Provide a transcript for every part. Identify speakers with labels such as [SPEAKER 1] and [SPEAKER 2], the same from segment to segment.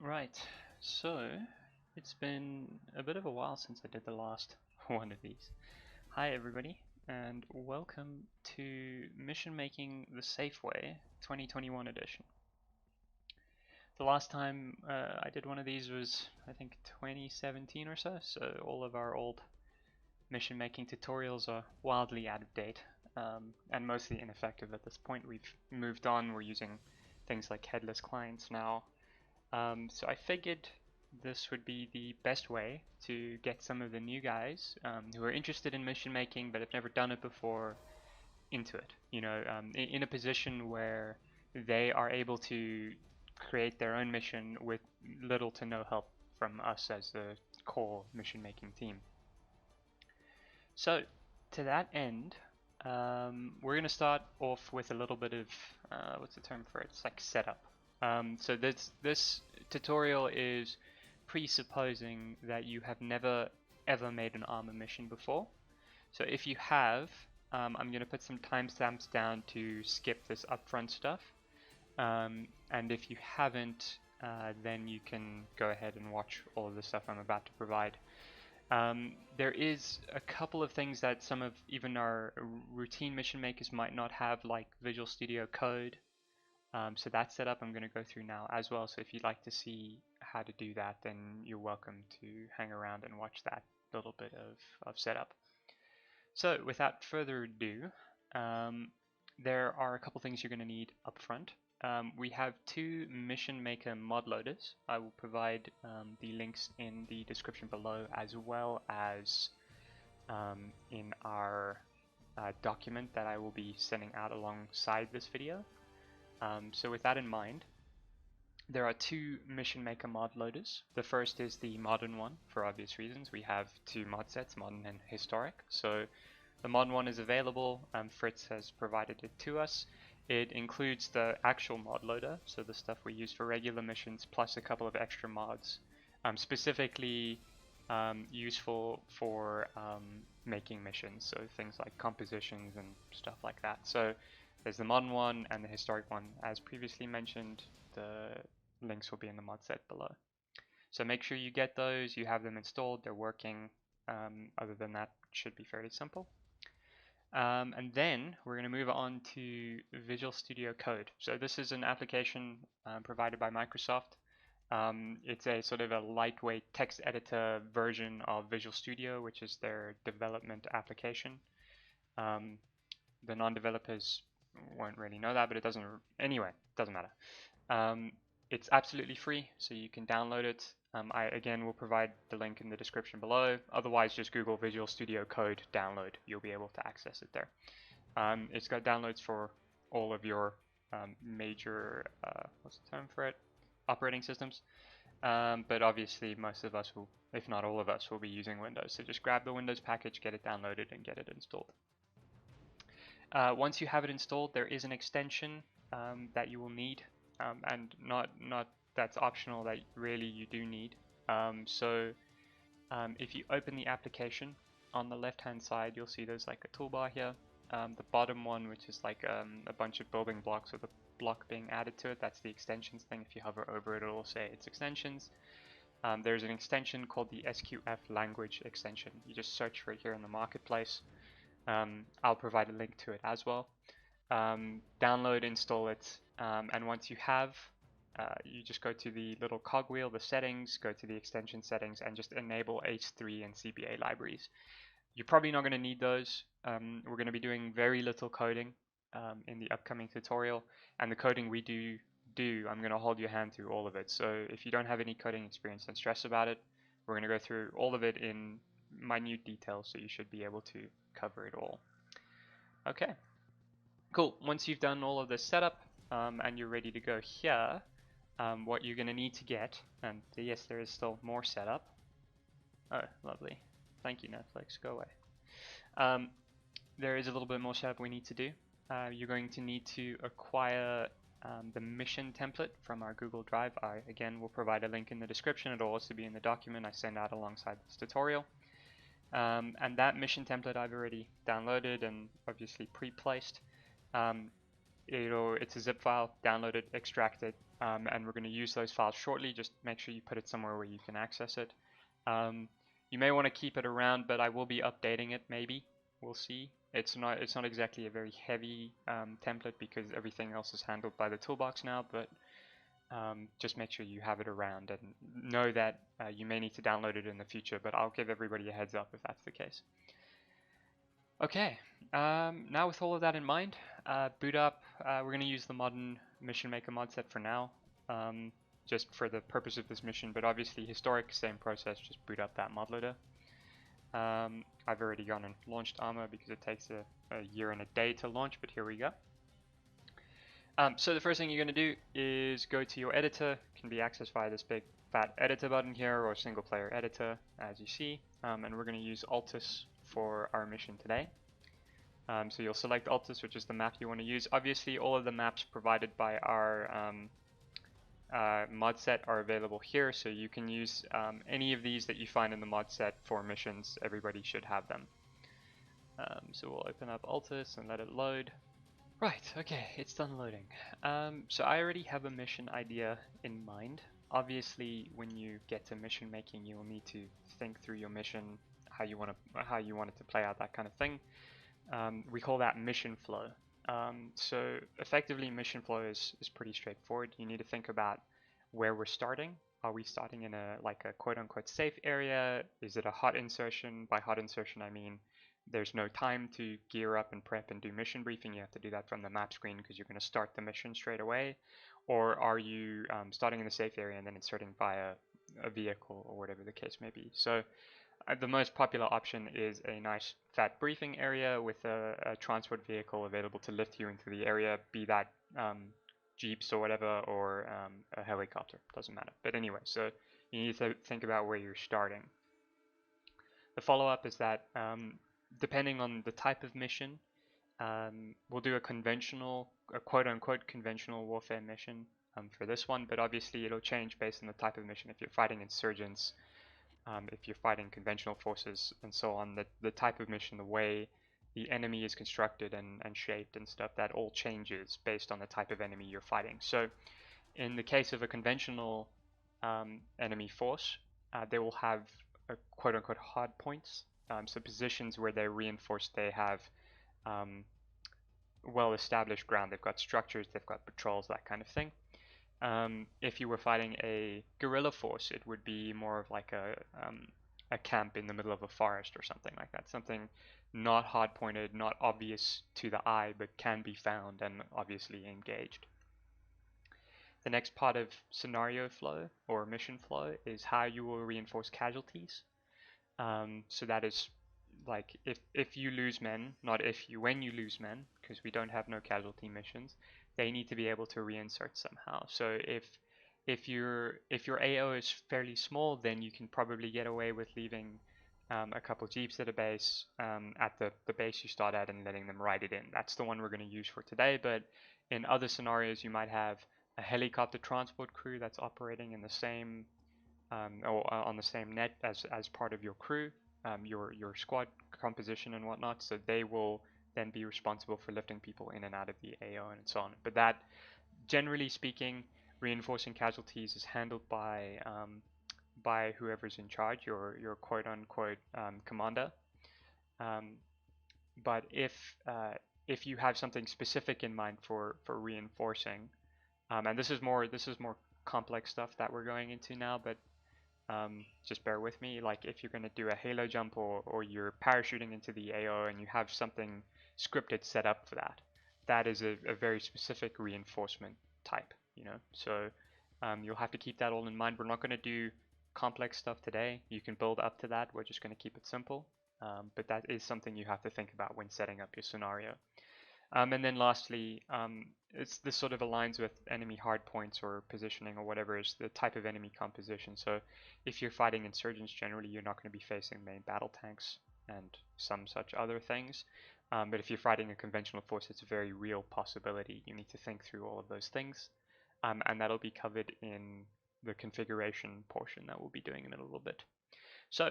[SPEAKER 1] Right, so it's been a bit of a while since I did the last one of these. Hi everybody, and welcome to Mission Making the Safe Way 2021 edition. The last time I did one of these was, I think, 2017 or so, so all of our old mission making tutorials are wildly out of date and mostly ineffective at this point. We've moved on, we're using things like headless clients now. So I figured this would be the best way to get some of the new guys who are interested in mission making but have never done it before into it. In a position where they are able to create their own mission with little to no help from us as the core mission making team. So to that end, we're going to start off with a little bit of what's the term for it? It's like setup. So this tutorial is presupposing that you have never ever made an ArmA mission before. So if you have, I'm going to put some timestamps down to skip this upfront stuff. And if you haven't, then you can go ahead and watch all of the stuff I'm about to provide. There is a couple of things that some of even our routine mission makers might not have, like Visual Studio Code. So that setup I'm going to go through now as well. So if you'd like to see how to do that, then you're welcome to hang around and watch that little bit of setup. So without further ado, there are a couple things you're going to need up front. We have two Mission Maker mod loaders. I will provide the links in the description below, as well as in our document that I will be sending out alongside this video. So with that in mind, there are two Mission Maker mod loaders. The first is the modern one, for obvious reasons. We have two mod sets, modern and historic. So the modern one is available. Fritz has provided it to us. It includes the actual mod loader, so the stuff we use for regular missions, plus a couple of extra mods, specifically useful for making missions, so things like compositions and stuff like that. So there's the modern one and the historic one. As previously mentioned, the links will be in the mod set below. So make sure you get those, you have them installed, they're working. Other than that, it should be fairly simple. And then we're going to move on to Visual Studio Code. So this is an application provided by Microsoft. It's a sort of a lightweight text editor version of Visual Studio, which is their development application. The non-developers won't really know that, but it doesn't matter. It's absolutely free, so you can download it. I again will provide the link in the description below. Otherwise, just Google Visual Studio Code download. You'll be able to access it there. It's got downloads for all of your major, what's the term for it? Operating systems. But obviously, most of us will, if not all of us, will be using Windows. So just grab the Windows package, get it downloaded, and get it installed. Once you have it installed, there is an extension that you will need, and not that's optional, that really you do need. If you open the application, on the left hand side you'll see there's like a toolbar here. The bottom one, which is like a bunch of building blocks with a block being added to it, that's the extensions thing. If you hover over it, it'll say it's extensions. There's an extension called the SQF language extension. You just search for it here in the marketplace. I'll provide a link to it as well. Download, install it, and once you have, you just go to the little cogwheel, the settings, go to the extension settings, and just enable H3 and CBA libraries. You're probably not going to need those. We're going to be doing very little coding in the upcoming tutorial, and the coding we do, I'm going to hold your hand through all of it. So if you don't have any coding experience, don't stress about it. We're going to go through all of it in minute detail, so you should be able to cover it all. Okay, cool. Once you've done all of this setup and you're ready to go here, what you're going to need to get, and yes, there is still more setup. Oh, lovely. Thank you, Netflix. Go away. There is a little bit more setup we need to do. You're going to need to acquire the mission template from our Google Drive. I, again, will provide a link in the description. It'll also be in the document I send out alongside this tutorial. And that mission template I've already downloaded and obviously pre-placed. It's a zip file, download it, extract it, and we're going to use those files shortly. Just make sure you put it somewhere where you can access it. You may want to keep it around, but I will be updating it maybe. We'll see. It's not exactly a very heavy template because everything else is handled by the Toolbox now, but just make sure you have it around and know that you may need to download it in the future, but I'll give everybody a heads up if that's the case. Okay, now with all of that in mind, boot up. We're going to use the modern Mission Maker mod set for now, just for the purpose of this mission, but obviously historic, same process, just boot up that mod loader. I've already gone and launched ArmA because it takes a year and a day to launch, but here we go. So the first thing you're going to do is go to your editor. It can be accessed via this big fat editor button here or single player editor, as you see, and we're going to use Altus for our mission today. So you'll select Altus, which is the map you want to use. Obviously all of the maps provided by our mod set are available here, so you can use any of these that you find in the mod set for missions. Everybody should have them. So we'll open up Altus and let it load. Right, okay, it's done loading. So I already have a mission idea in mind. Obviously, when you get to mission making, you will need to think through your mission, how you want it to play out, that kind of thing. We call that mission flow. So effectively, mission flow is pretty straightforward. You need to think about where we're starting. Are we starting in a quote-unquote safe area? Is it a hot insertion? By hot insertion, I mean there's no time to gear up and prep and do mission briefing. You have to do that from the map screen because you're going to start the mission straight away. Or are you starting in the safe area and then inserting via a vehicle or whatever the case may be? So the most popular option is a nice fat briefing area with a transport vehicle available to lift you into the area, be that jeeps or whatever, or a helicopter, doesn't matter. But anyway, so you need to think about where you're starting. The follow-up is that depending on the type of mission, we'll do a quote-unquote conventional warfare mission for this one, but obviously it'll change based on the type of mission. If you're fighting insurgents, if you're fighting conventional forces and so on, the type of mission, the way the enemy is constructed and shaped and stuff, that all changes based on the type of enemy you're fighting. So in the case of a conventional enemy force, they will have a quote-unquote hard points, so positions where they're reinforced, they have well-established ground, they've got structures, they've got patrols, that kind of thing. If you were fighting a guerrilla force, it would be more of like a camp in the middle of a forest or something like that. Something not hard-pointed, not obvious to the eye, but can be found and obviously engaged. The next part of scenario flow or mission flow is how you will reinforce casualties. So that is like if you lose men, not if you, when you lose men, because we don't have no casualty missions, they need to be able to reinsert somehow. So if your AO is fairly small, then you can probably get away with leaving a couple jeeps at a base, at the base you start at, and letting them ride it in. That's the one we're going to use for today, but in other scenarios you might have a helicopter transport crew that's operating in the same or on the same net as part of your crew, your squad composition and whatnot, so they will then be responsible for lifting people in and out of the AO and so on. But that, generally speaking, reinforcing casualties is handled by whoever's in charge, your quote-unquote commander. But if you have something specific in mind for reinforcing, and this is more complex stuff that we're going into now, but just bear with me. Like if you're going to do a halo jump or you're parachuting into the AO and you have something scripted set up for that, that is a very specific reinforcement type, you know. So you'll have to keep that all in mind. We're not going to do complex stuff today. You can build up to that. We're just going to keep it simple. But that is something you have to think about when setting up your scenario. And then lastly, this sort of aligns with enemy hardpoints or positioning or whatever is the type of enemy composition. So if you're fighting insurgents, generally you're not going to be facing main battle tanks and some such other things. But if you're fighting a conventional force, it's a very real possibility. You need to think through all of those things. And that'll be covered in the configuration portion that we'll be doing in a little bit. So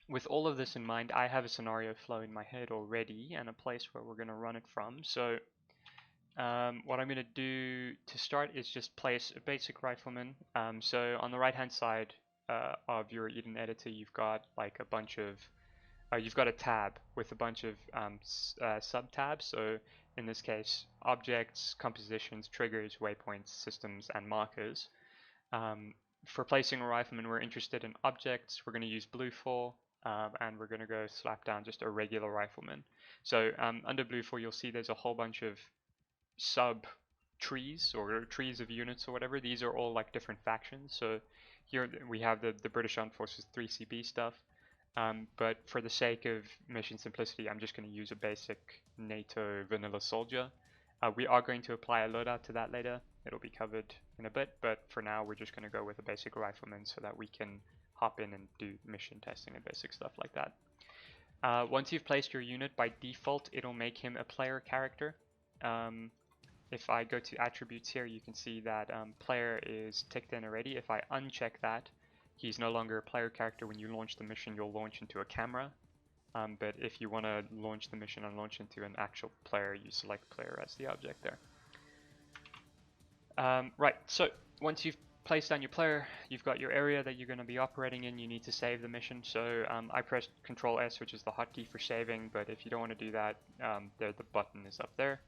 [SPEAKER 1] with all of this in mind, I have a scenario flow in my head already and a place where we're going to run it from. So what I'm going to do to start is just place a basic rifleman. So on the right hand side of your Eden editor, you've got like a bunch of you've got a tab with a bunch of sub tabs. So in this case, objects, compositions, triggers, waypoints, systems, and markers. For placing a rifleman, we're interested in objects. We're going to use blue for, and we're going to go slap down just a regular rifleman. So under blue for, you'll see there's a whole bunch of sub trees or trees of units or whatever. These are all like different factions. So here we have the British Armed Forces 3CB stuff. But for the sake of mission simplicity, I'm just going to use a basic NATO vanilla soldier. We are going to apply a loadout to that later. It'll be covered in a bit, but for now we're just going to go with a basic rifleman so that we can hop in and do mission testing and basic stuff like that. Once you've placed your unit, by default it'll make him a player character. If I go to attributes here, you can see that player is ticked in already. If I uncheck that, he's no longer a player character. When you launch the mission, you'll launch into a camera. But if you want to launch the mission and launch into an actual player, you select player as the object there. Right, so once you've placed down your player, you've got your area that you're going to be operating in. You need to save the mission. So I pressed Control S, which is the hotkey for saving, but if you don't want to do that, the button is up there.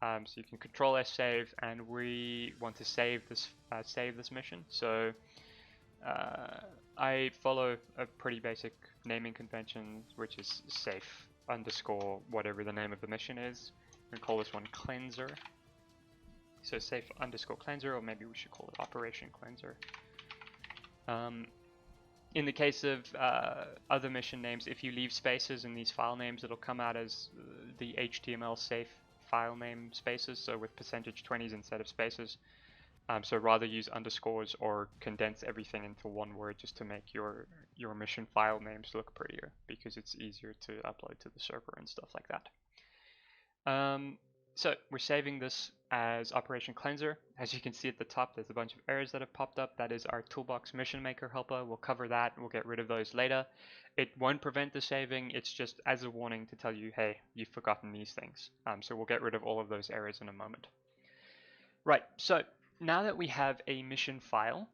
[SPEAKER 1] So you can Control S save, and we want to save this mission. So I follow a pretty basic naming convention, which is safe underscore whatever the name of the mission is. We can call this one cleanser. So safe underscore cleanser, or maybe we should call it operation cleanser. In the case of other mission names, if you leave spaces in these file names, it'll come out as the HTML safe file name spaces, so with %20s instead of spaces. So rather use underscores or condense everything into one word just to make your mission file names look prettier, because it's easier to upload to the server and stuff like that. So we're saving this as Operation Cleanser. As you can see at the top, there's a bunch of errors that have popped up. That is our Toolbox Mission Maker helper. We'll cover that. We'll get rid of those later. It won't prevent the saving. It's just as a warning to tell you, hey, you've forgotten these things. So we'll get rid of all of those errors in a moment. Right, so now that we have a mission file,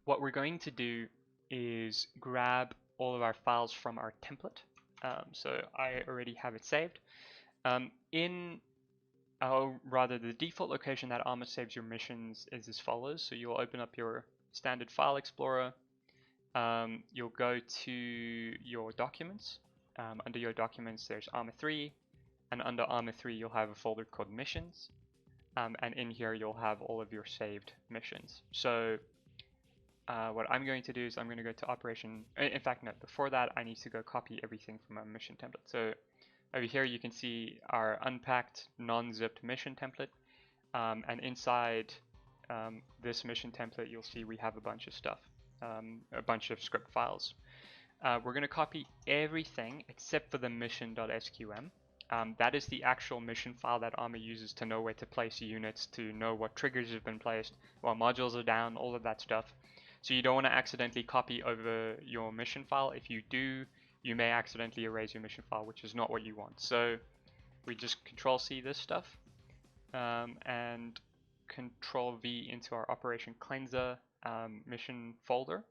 [SPEAKER 1] what we're going to do is grab all of our files from our template. So I already have it saved. The default location that ArmA saves your missions is as follows. So you'll open up your standard file explorer. You'll go to your documents. Under your documents, there's ArmA 3, and under ArmA 3, you'll have a folder called missions. And in here, you'll have all of your saved missions. So what I'm going to do is I'm going to go to operation. In fact, no, before that, I need to go copy everything from our mission template. So over here, you can see our unpacked, non-zipped mission template. And inside this mission template, you'll see we have a bunch of stuff, a bunch of script files. We're going to copy everything except for the mission.sqm. That is the actual mission file that ArmA uses to know where to place units, to know what triggers have been placed, what modules are down, all of that stuff. So you don't want to accidentally copy over your mission file. If you do, you may accidentally erase your mission file, which is not what you want. So we just Control-C this stuff and Control-V into our Operation Cleanser mission folder.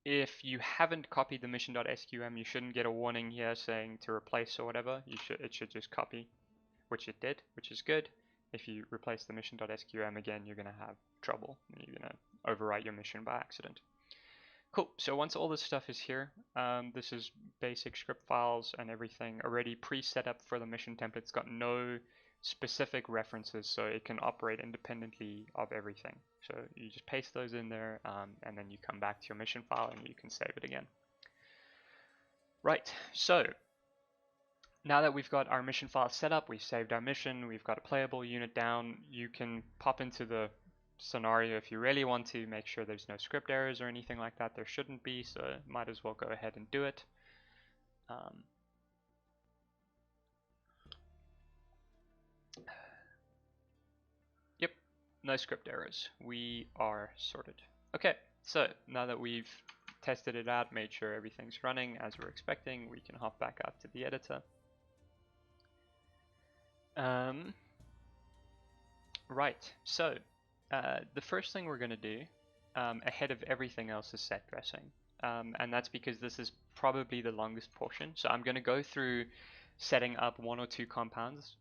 [SPEAKER 1] If you haven't copied the mission.sqm, you shouldn't get a warning here saying to replace or whatever. It should just copy, which it did, which is good. If you replace the mission.sqm again, you're going to have trouble. You're going to overwrite your mission by accident. Cool, so once all this stuff is here, this is basic script files and everything already pre-set up for the mission template. It's got no specific references, so it can operate independently of everything. So you just paste those in there, and then you come back to your mission file and you can save it again. Right, so now that we've got our mission file set up, we've saved our mission, we've got a playable unit down, you can pop into the scenario if you really want to make sure there's no script errors or anything like that. There shouldn't be, so might as well go ahead and do it. Yep, no script errors. We are sorted. Okay, so now that we've tested it out, made sure everything's running as we're expecting, we can hop back out to the editor. Right, so the first thing we're going to do ahead of everything else is set dressing. And that's because this is probably the longest portion. So I'm going to go through setting up one or two compounds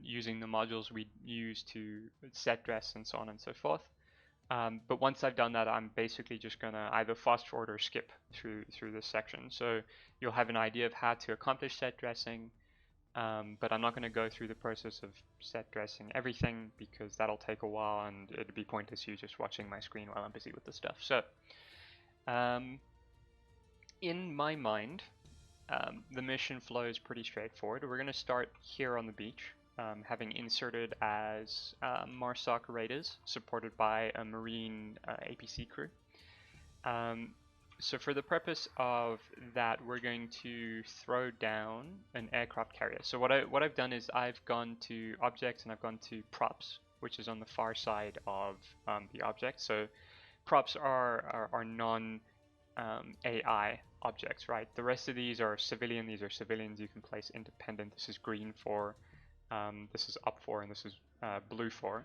[SPEAKER 1] using the modules we use to set dress and so on and so forth. But once I've done that, I'm basically just going to either fast forward or skip through this section. So you'll have an idea of how to accomplish set dressing, but I'm not going to go through the process of set dressing everything because that'll take a while and it'd be pointless you just watching my screen while I'm busy with the stuff. So in my mind, the mission flow is pretty straightforward. We're going to start here on the beach, having inserted as MARSOC raiders supported by a Marine APC crew. So for the purpose of that, we're going to throw down an aircraft carrier. So what I've done is I've gone to objects and I've gone to props, which is on the far side of the object. So props are non AI objects, right? The rest of these are civilian. These are civilians you can place independent. This is green for, this is up for, and this is blue for.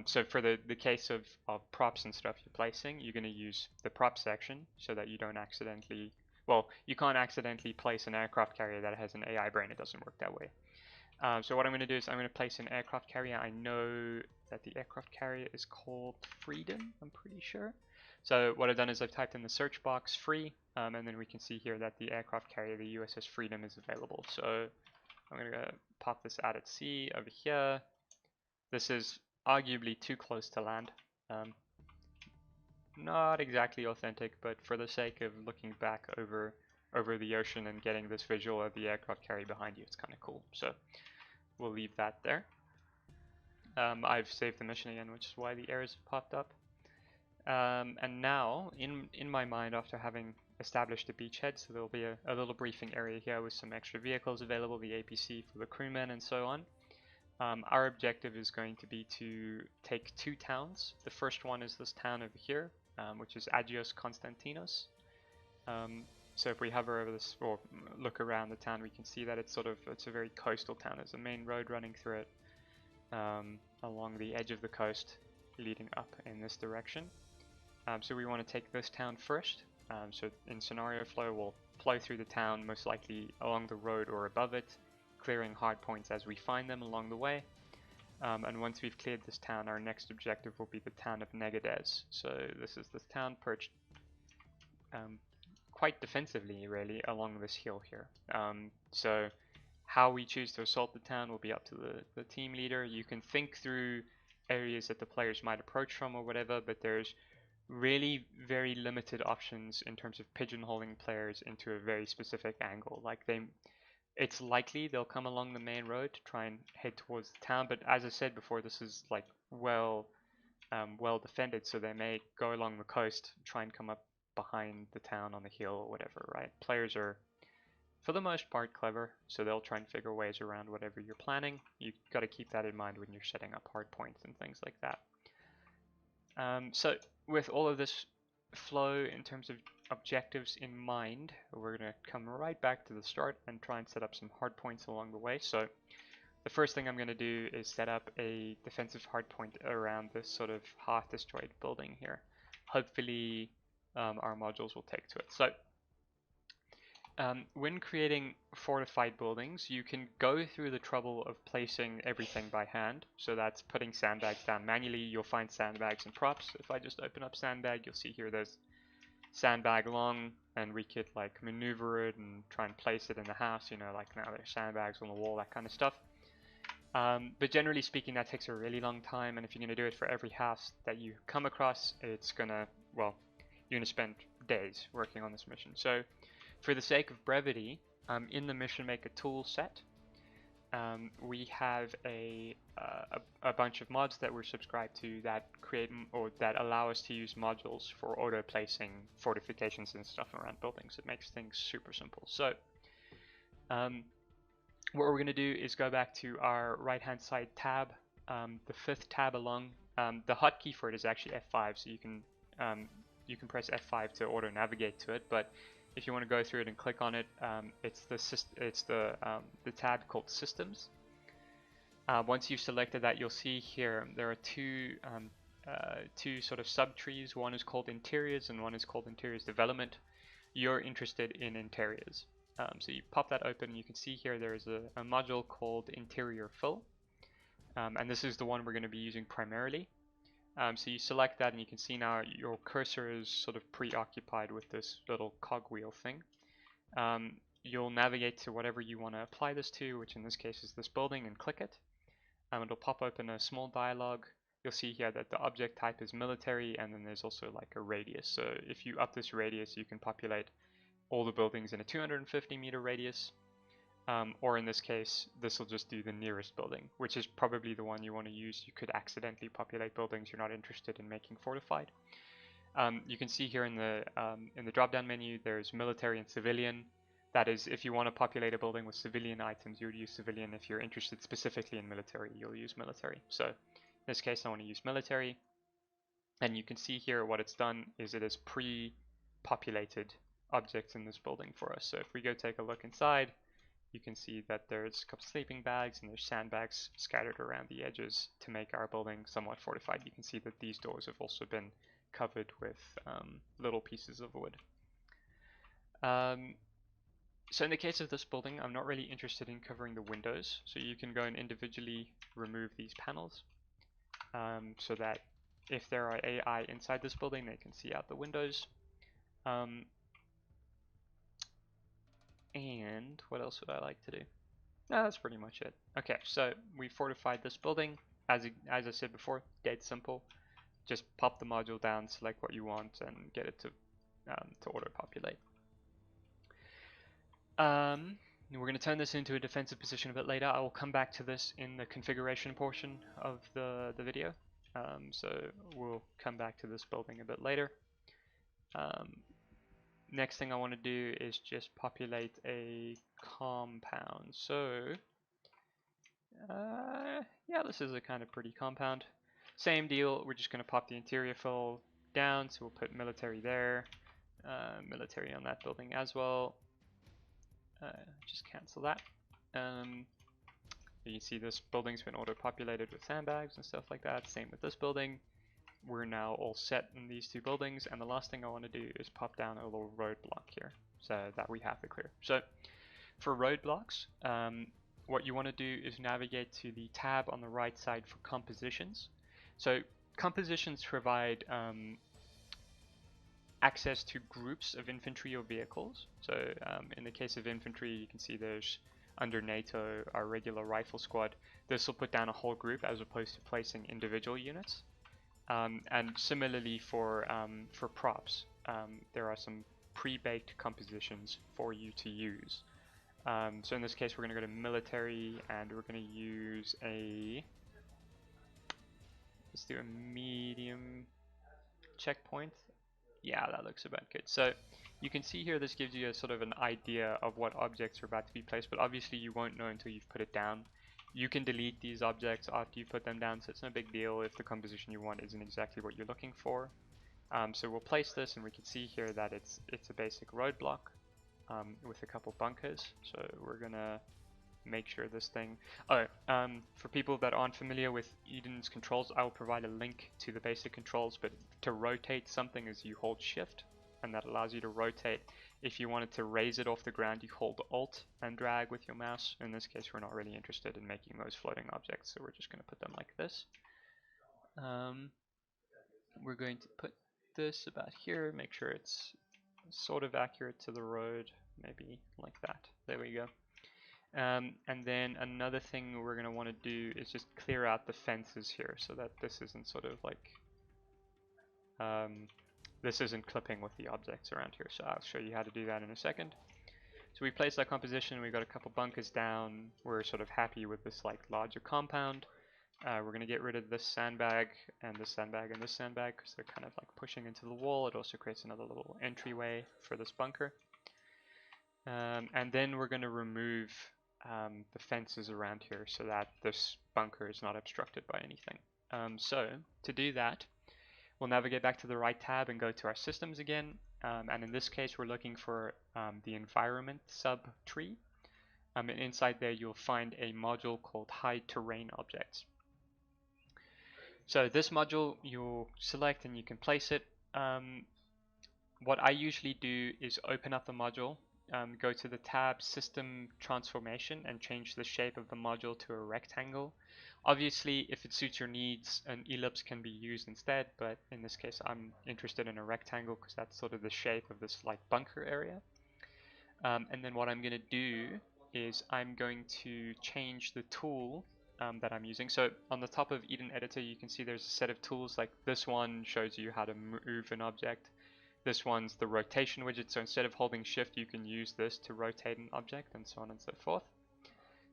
[SPEAKER 1] So for the case of props and stuff you're placing, you're going to use the prop section so that you don't accidentally, well, you can't accidentally place an aircraft carrier that has an AI brain. It doesn't work that way. So what I'm going to do is I'm going to place an aircraft carrier. I know that the aircraft carrier is called Freedom, I'm pretty sure. So what I've done is I've typed in the search box free, and then we can see here that the aircraft carrier, the USS Freedom, is available. So I'm going to pop this out at sea over here. This is arguably too close to land. Not exactly authentic, but for the sake of looking back over the ocean and getting this visual of the aircraft carrier behind you, it's kind of cool. So we'll leave that there. I've saved the mission again, which is why the errors have popped up. And now, in my mind, after having established a beachhead, so there'll be a little briefing area here with some extra vehicles available, the APC for the crewmen and so on. Our objective is going to be to take two towns. The first one is this town over here, which is Agios Konstantinos. So if we hover over this or look around the town, we can see that it's a very coastal town. There's a main road running through it along the edge of the coast, leading up in this direction. So we want to take this town first. So in scenario flow, we'll flow through the town, most likely along the road or above it, clearing hard points as we find them along the way. And once we've cleared this town, our next objective will be the town of Negadez. So this is this town perched quite defensively, really, along this hill here. So how we choose to assault the town will be up to the team leader. You can think through areas that the players might approach from or whatever, but there's really very limited options in terms of pigeonholing players into a very specific angle. Like it's likely they'll come along the main road to try and head towards the town, but as I said before, this is like well defended, so they may go along the coast, try and come up behind the town on the hill or whatever, right? Players are, for the most part, clever, so they'll try and figure ways around whatever you're planning. You've got to keep that in mind when you're setting up hard points and things like that. So with all of this flow in terms of objectives in mind, we're going to come right back to the start and try and set up some hard points along the way. So the first thing I'm going to do is set up a defensive hard point around this sort of half destroyed building here. Hopefully our modules will take to it. So when creating fortified buildings, you can go through the trouble of placing everything by hand. So that's putting sandbags down manually. You'll find sandbags and props. If I just open up sandbag, you'll see here there's sandbag long, and we could like maneuver it and try and place it in the house, you know, like now there's sandbags on the wall, that kind of stuff. But generally speaking, that takes a really long time, and if you're going to do it for every house that you come across, it's gonna, well, you're going to spend days working on this mission. So for the sake of brevity, in the Mission Maker tool set, we have a bunch of mods that we're subscribed to that create or that allow us to use modules for auto placing fortifications and stuff around buildings. It makes things super simple. So what we're going to do is go back to our right hand side tab, the fifth tab along. The hotkey for it is actually F5, so you can press F5 to auto navigate to it, but if you want to go through it and click on it, it's the tab called Systems. Once you've selected that, you'll see here there are two sort of subtrees. One is called interiors and one is called interiors development. You're interested in interiors. So you pop that open and you can see here there is a module called interior fill. And this is the one we're going to be using primarily. So you select that and you can see now your cursor is sort of preoccupied with this little cogwheel thing. You'll navigate to whatever you want to apply this to, which in this case is this building, and click it. It'll pop open a small dialog. You'll see here that the object type is military, and then there's also like a radius. So if you up this radius, you can populate all the buildings in a 250 meter radius. Or in this case, this will just do the nearest building, which is probably the one you want to use. You could accidentally populate buildings you're not interested in making fortified. You can see here in the drop-down menu, there's military and civilian. That is, if you want to populate a building with civilian items, you would use civilian. If you're interested specifically in military, you'll use military. So in this case, I want to use military. And you can see here what it's done is it has pre-populated objects in this building for us. So if we go take a look inside, you can see that there's a couple sleeping bags and there's sandbags scattered around the edges to make our building somewhat fortified. You can see that these doors have also been covered with little pieces of wood. So in the case of this building, I'm not really interested in covering the windows, so you can go and individually remove these panels so that if there are AI inside this building, they can see out the windows. And what else would I like to do? No, that's pretty much it. Okay, so we fortified this building. As I said before, dead simple. Just pop the module down, select what you want, and get it to auto-populate. We're going to turn this into a defensive position a bit later. I will come back to this in the configuration portion of the video. So we'll come back to this building a bit later. Next thing I want to do is just populate a compound. So yeah, this is a kind of pretty compound. Same deal, we're just going to pop the interior fill down, so we'll put military there, military on that building as well. Just cancel that. You can see this building's been auto-populated with sandbags and stuff like that. Same with this building. We're now all set in these two buildings, and the last thing I want to do is pop down a little roadblock here so that we have to clear. So for roadblocks, what you want to do is navigate to the tab on the right side for compositions. So compositions provide access to groups of infantry or vehicles. So in the case of infantry, you can see there's under NATO our regular rifle squad. This will put down a whole group as opposed to placing individual units. And similarly for props, there are some pre-baked compositions for you to use. So in this case, we're going to go to military, and we're going to use let's do a medium checkpoint. Yeah, that looks about good. So you can see here this gives you a sort of an idea of what objects are about to be placed, but obviously you won't know until you've put it down. You can delete these objects after you put them down, so it's no big deal if the composition you want isn't exactly what you're looking for. So we'll place this, and we can see here that it's a basic roadblock with a couple bunkers. So we're gonna make sure this thing. For people that aren't familiar with Eden's controls, I will provide a link to the basic controls. But to rotate something is you hold Shift, and that allows you to rotate. If you wanted to raise it off the ground, you hold Alt and drag with your mouse. In this case, we're not really interested in making those floating objects, so we're just going to put them like this. We're going to put this about here, make sure it's sort of accurate to the road, maybe like that. There we go. And then another thing we're going to want to do is just clear out the fences here so that this isn't sort of like this isn't clipping with the objects around here. So I'll show you how to do that in a second. So we placed our composition, we've got a couple bunkers down, we're sort of happy with this like larger compound. We're going to get rid of this sandbag and this sandbag and this sandbag because they're kind of like pushing into the wall. It also creates another little entryway for this bunker. And then we're going to remove the fences around here so that this bunker is not obstructed by anything. So to do that, we'll navigate back to the right tab and go to our systems again. And in this case, we're looking for the environment sub tree. And inside there you'll find a module called hide terrain objects. So this module you'll select and you can place it. What I usually do is open up the module, go to the tab System Transformation and change the shape of the module to a rectangle. Obviously, if it suits your needs, an ellipse can be used instead, but in this case I'm interested in a rectangle because that's sort of the shape of this like bunker area. And then what I'm going to do is I'm going to change the tool that I'm using. So on the top of Eden Editor you can see there's a set of tools, like this one shows you how to move an object. This one's the rotation widget, so instead of holding shift you can use this to rotate an object and so on and so forth.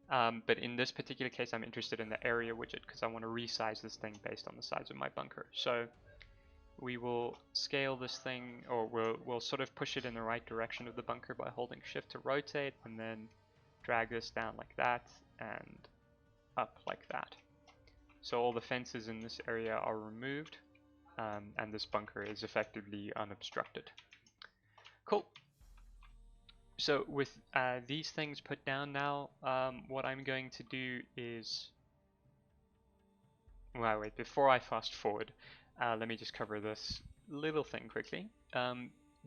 [SPEAKER 1] But in this particular case I'm interested in the area widget because I want to resize this thing based on the size of my bunker. So we will scale this thing, or we'll sort of push it in the right direction of the bunker by holding shift to rotate, and then drag this down like that and up like that. So all the fences in this area are removed. And this bunker is effectively unobstructed. Cool. So with these things put down now, what I'm going to do is, well, wait, before I fast forward, let me just cover this little thing quickly.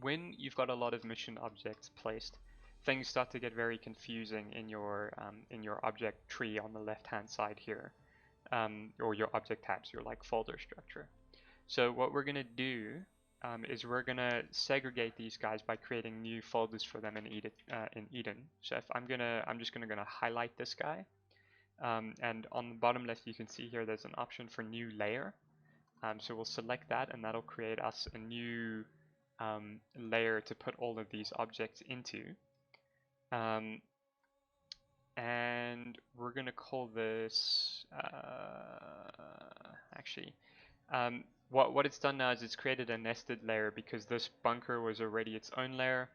[SPEAKER 1] When you've got a lot of mission objects placed, things start to get very confusing in your object tree on the left-hand side here, or your object tabs, your like folder structure. So what we're going to do is we're going to segregate these guys by creating new folders for them in Eden. So if I'm just going to highlight this guy, and on the bottom left you can see here there's an option for new layer. So we'll select that, and that'll create us a new layer to put all of these objects into. And we're going to call this what it's done now is it's created a nested layer because this bunker was already its own layer.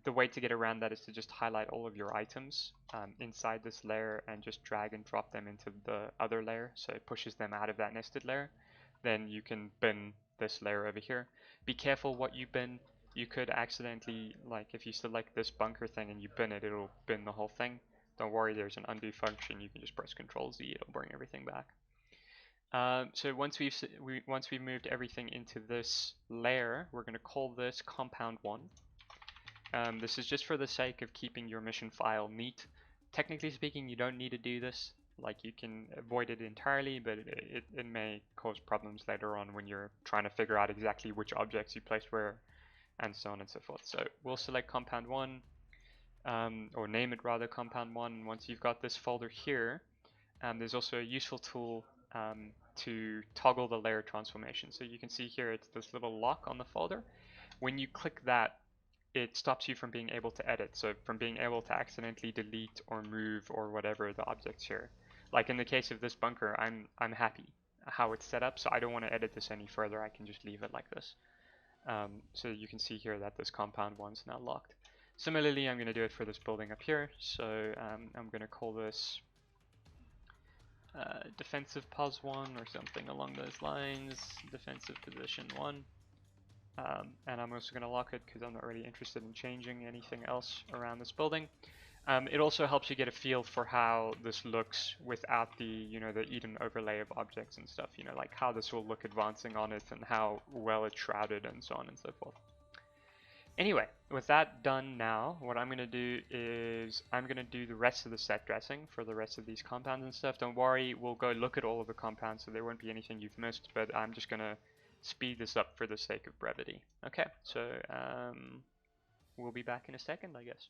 [SPEAKER 1] The way to get around that is to just highlight all of your items inside this layer and just drag and drop them into the other layer, so it pushes them out of that nested layer. Then you can bin this layer over here. Be careful what you bin. You could accidentally, like if you select this bunker thing and you bin it, it'll bin the whole thing. Don't worry, there's an undo function. You can just press Ctrl Z, it'll bring everything back. So once we've moved everything into this layer, we're going to call this compound 1. This is just for the sake of keeping your mission file neat. Technically speaking, you don't need to do this. Like, you can avoid it entirely, but it may cause problems later on when you're trying to figure out exactly which objects you placed where, and so on and so forth. So we'll select compound 1, or name it rather compound 1. And once you've got this folder here, there's also a useful tool to toggle the layer transformation. So you can see here it's this little lock on the folder. When you click that, it stops you from being able to edit, so from being able to accidentally delete or move or whatever the objects here. Like in the case of this bunker, I'm happy how it's set up, so I don't want to edit this any further. I can just leave it like this. So you can see here that this compound 1's now locked. Similarly, I'm going to do it for this building up here. So I'm going to call this defensive pos 1 or something along those lines, defensive position 1. And I'm also going to lock it because I'm not really interested in changing anything else around this building. It also helps you get a feel for how this looks without the, the Eden overlay of objects and stuff, like how this will look advancing on it and how well it's shrouded and so on and so forth. Anyway, with that done now, what I'm going to do is I'm going to do the rest of the set dressing for the rest of these compounds and stuff. Don't worry, we'll go look at all of the compounds, so there won't be anything you've missed, but I'm just going to speed this up for the sake of brevity. Okay, so we'll be back in a second, I guess.